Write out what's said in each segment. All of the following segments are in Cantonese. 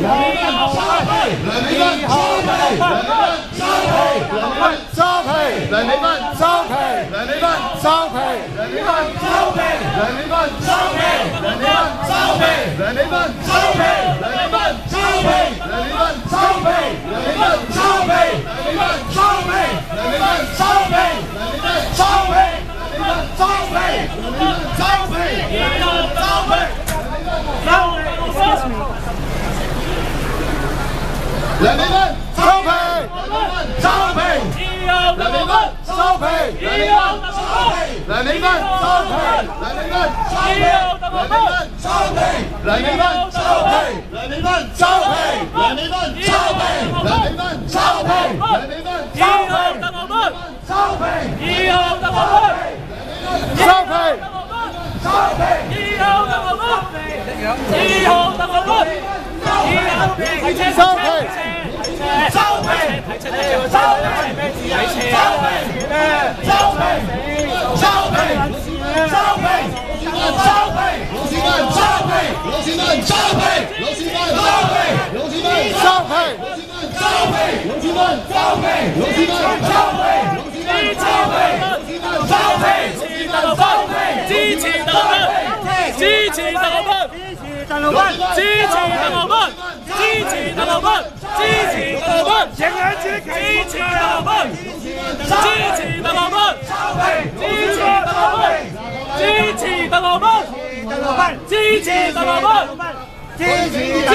梁美芬收皮，收皮，梁美芬收皮，梁美芬收皮，梁美芬收皮，梁美芬收皮，梁美芬收皮，梁美芬收皮，梁美芬收皮，梁美芬收皮，以後得我們收皮，收皮，以後得我們收皮。收皮！睇車！收皮！收皮！收皮！收皮！收皮！老師們收皮！老師們收皮！老師們收皮！老師們收皮！收皮！老師們收皮！老師們收皮！收皮！支持特區！支持特區！支持特區！支持特區！支持特區！支持特區，支持特區，支持特區，支持特區，支持特區，支持特區，支持特區。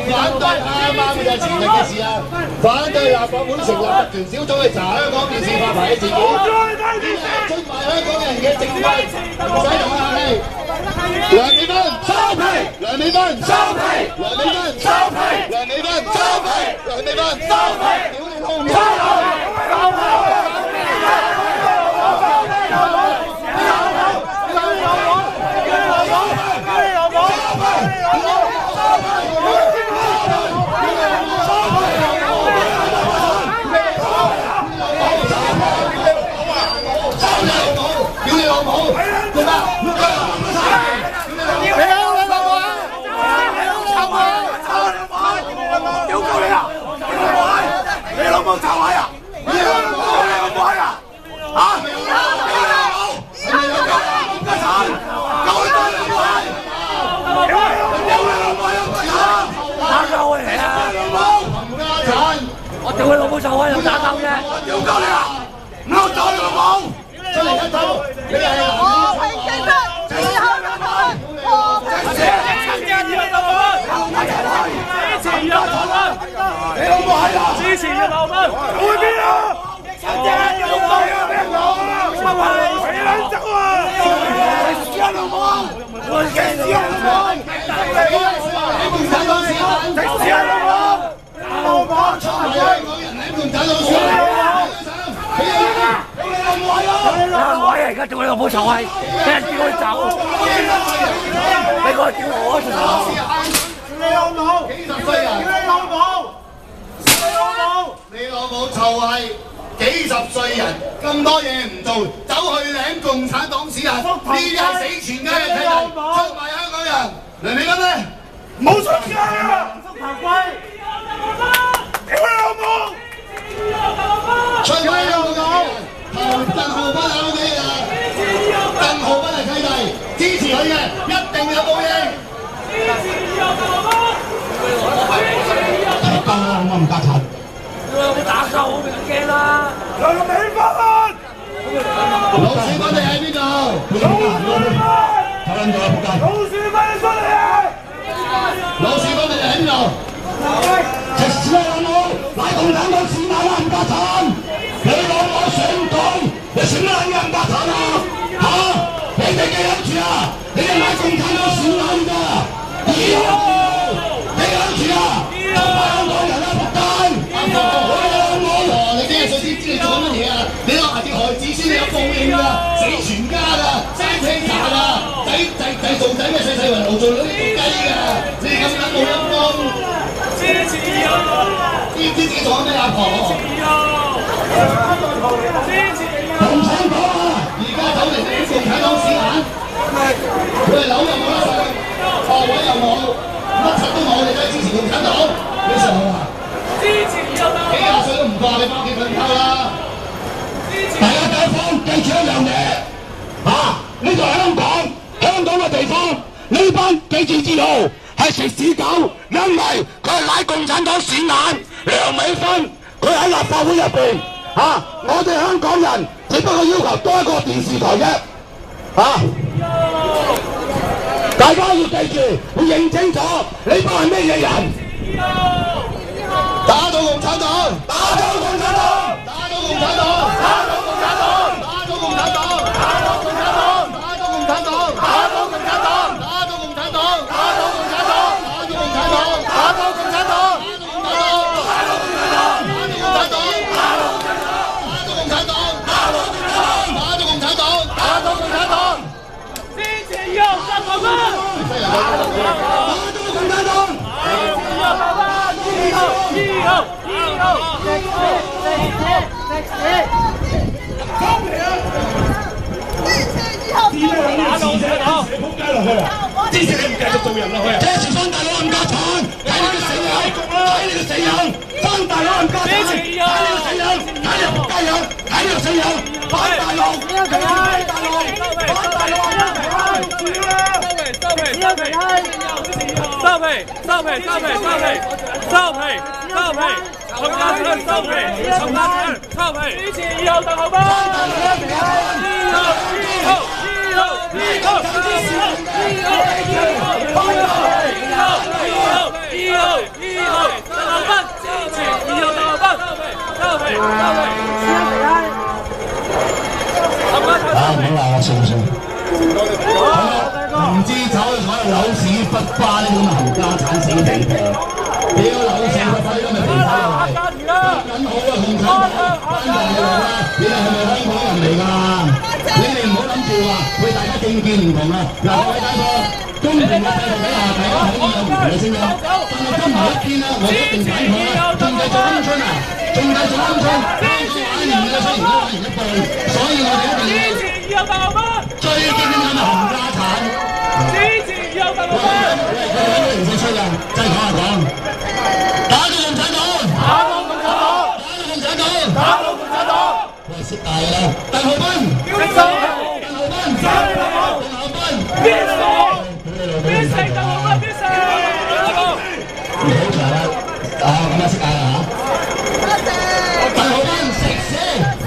反對啱啱嘅前日嘅事啊！反對立法會成立特權小組去查香港電視發牌嘅事件，出賣香港人嘅政績，唔使同我客氣。梁美芬收皮，梁美芬收皮，梁美芬收皮，梁美芬收皮，梁美芬收皮，屌你老母！收就係啊！你有冇啊？啊！你有冇？你有冇家產？夠你多兩位！屌你老母有家產！打鳩你啊！家產！我屌你老母就可以打鳩啫！屌鳩你啊！唔好走你老母！出嚟一走！你係和平競爭，以後有冇？和平競爭，以後有冇？支持有冇？你老母係啊！支持有冇？會邊啊？陳姐有冇啊？咩講啊？乜話？死撚走啊！你死啊老母！我死啊老母！你共產黨死啊！你死啊老母！老母出嚟！香港人你共產黨死啊！你老母係啊！你老母係而家做你老母臭閪，俾人叫佢走，你過嚟叫我出嚟！你老母！幾十歲人！你老母！你老母就係幾十歲人，咁多嘢唔做，走去領共產黨指引，呢啲係死全家嘅睇嚟，出賣香港人。梁美芬呢？冇出街啊！捉頭龜！屌你老母！出賣香港人，鄧浩斌係 OK 㗎，鄧浩斌係契弟，支持佢嘅一定有報應。夠啦，我唔得閒。有冇打鳩我咪驚啦！梁美芬，老鼠粉你喺邊度？老鼠粉，睇撚咗啦仆街！老鼠粉出嚟啊！老鼠粉你喺邊度？食屎啊老母！拉共產黨選下啦，冚家鏟！你老母選黨，你選乜撚嘢冚家鏟啊？嚇！你哋幾撚住啊？你哋拉共產黨選下㗎！以後幾撚住啊？出賣香港人啊仆街！你幾廿歲先知你做緊乜嘢啊？你落下啲害子孫，你有報應㗎，死全家㗎，生車架㗎，仔做仔咩細細雲豪做女啲雞㗎，你哋咁撚冇陰功！支持我！知唔知自己做緊咩阿婆？支持我！共產黨啊！而家走嚟你共產黨屎眼，佢哋樓又冇得上，學位又冇，乜柒都冇，你睇。喺香港嘅地方，呢班記者之號係食屎狗，因為佢係拉共產黨屎眼。梁美芬佢喺立法會入邊我哋香港人只不過要求多一個電視台啫大家要記住，要認清楚呢班係咩嘢人。打倒共產黨！打倒共產黨！打倒共產黨！打倒共產黨！打倒共產黨！打倒共產黨！打倒共產黨！打倒共產黨！打倒共產黨！打倒共產黨！打倒共產黨！打倒共產黨！支持你唔繼續做人落去啊！支持翻大佬冚家鏟，睇你個死樣，睇你個死樣，翻大佬冚家鏟，睇你個死樣，睇你個仆街樣，睇你個死樣，翻大佬，翻大佬，翻大佬，收皮，收皮，收皮，收皮，收皮，收皮，收皮，收皮，冚家鏟收皮，冚家鏟收皮，支持以後特後班，唔好話我算唔算？唔知走去坐喺度扭屎忽花呢啲咁嘅冚家鏟死地皮，屌扭屎忽花呢啲咁嘅地皮又係，緊好啊共產黨，翻嚟嚟啦！你哋係咪香港人嚟㗎？你哋唔好諗住話，喂大家政見唔同啊！嗱，各位街坊，公平嘅制度底下，大家可以有唔同嘅聲音，但係今日一邊啦，我一定反抗啦！仲繼續鵪鶉啊！仲繼續鵪鶉，玩完嘅雖然都玩完一半，所以我哋一定要最經典嘅冚家鏟。支持以後特後班。喂，佢哋唔使吹㗎，真係講下講。打到共產黨！打到共產黨！打到共產黨！打到共產黨！喂，識大㗎啦，特後班！特後班！特後班！必死！必死！特後班必死！唔好嘈啦，咁啊識大啦嚇。特後班食屎！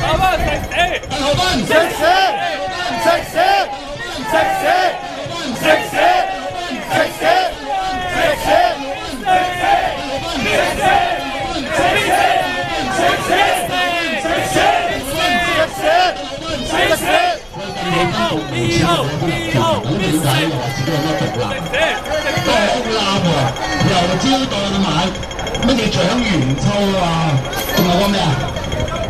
特後班食屎！特後班食屎！食屎！食屎！食屎！食屎！食屎！又招待佢買乜嘢蔣元秋啊？仲有個咩啊？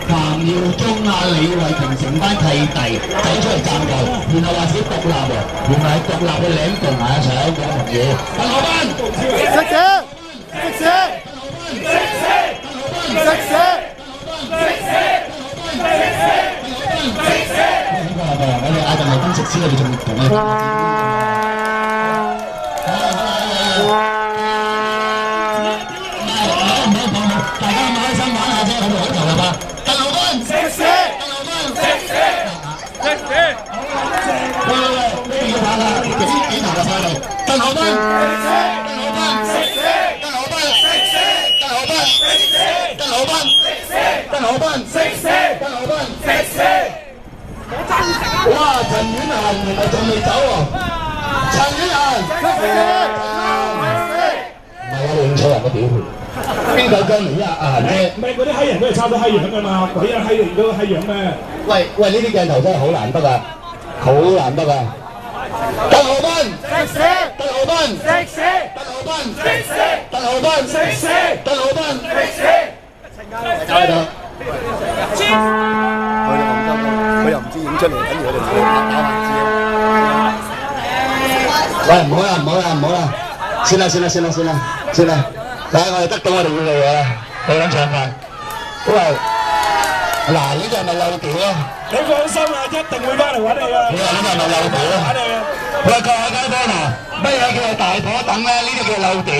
彭耀宗啊、李慧瓊成班契弟走出嚟站台，然後話自己獨立喎，原來係獨立嘅領導埋一齊講乜嘢？特後班食屎！食屎！食屎！食屎！我哋嗌鄧麗君食屎，你仲同佢？大家咁開心玩下啫，我哋好投入啊！特後班食屎！特後班食屎！食屎！喂，要玩啦，幾頭就快嚟！特後班食屎！特後班食屎！特後班食屎！特後班食屎！特後班食屎！特後班食屎！哇！陳婉嫻原來仲未走喎，陳婉嫻食屎！唔係我哋興趣人嘅表現。邊個姜明啊？咩？唔係嗰啲閪人都係差唔多閪樣㗎嘛，鬼啊閪人都閪樣咩？喂，呢啲鏡頭真係好難得啊，好難得啊！特後班食屎！特後班食屎！特後班食屎！特後班食屎！特後班食屎！走喺度。佢又唔知影出嚟，跟住我哋自己打橫知啊！喂，唔好啦，算啦，但係我哋得到我哋要嘅嘢啦，好撚暢快。喂，嗱，呢個係咪漏屌啊？你放心啦，一定會翻嚟揾你㗎。你話呢個係咪漏屌啊？揾你啊！喂，各位街坊嗱，乜嘢叫做大婆等咧？呢啲叫漏屌，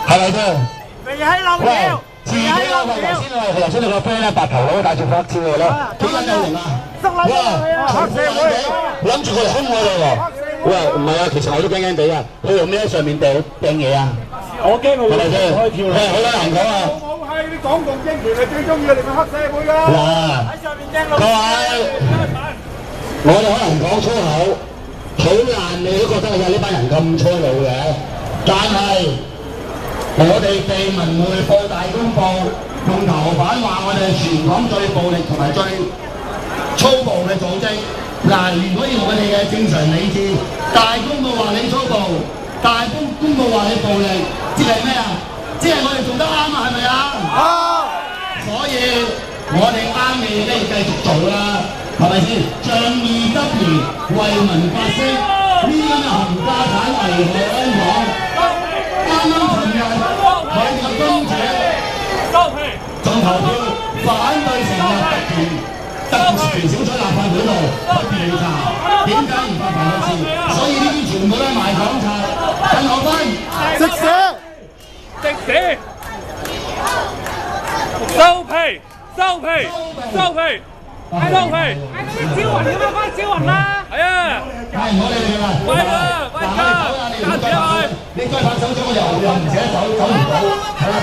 係咪先？未喺漏屌。自己嗰個頭先你個 friend 咧，白頭佬帶住發超嘅咧，幾撚有型啊？黑社會諗住佢嚟兇我哋喎。喂，唔係啊，其實我都驚驚地啊。佢用咩喺上面掟嘢啊？我驚佢係咪先？好多人講啊！冇係啲港共政權係最中意你哋黑社會㗎。嗱，喺上面掟各位，我哋可能講粗口，好爛你都覺得有呢班人咁粗魯嘅，但係我哋地民匯報大公報用頭版話我哋係全港最暴力同埋最粗暴嘅組織。嗱，如果用我哋嘅正常理智，大公報話你粗暴，大公報話你暴力，即係咩啊？即係我哋做得啱啊，係咪啊？啱。所以我哋啱嘅嘢都要繼續做啦，係咪先？仗義執言，為民發聲，呢啲咁嘅冚家產危害香港。啱啱尋日佢哋嘅公主仲投票反對成立特權小組立法會度去調查，點解唔發牌嗰次？所以呢啲全部都係賣港賊，陳學輝食屎，食屎，收皮，收皮，收皮，收皮！係嗰啲招魂咁樣翻招魂啦！係啊！係唔好理你啦！喂啦，喂家，家姐去！你再拍手掌，我又唔捨得走唔到。係啦。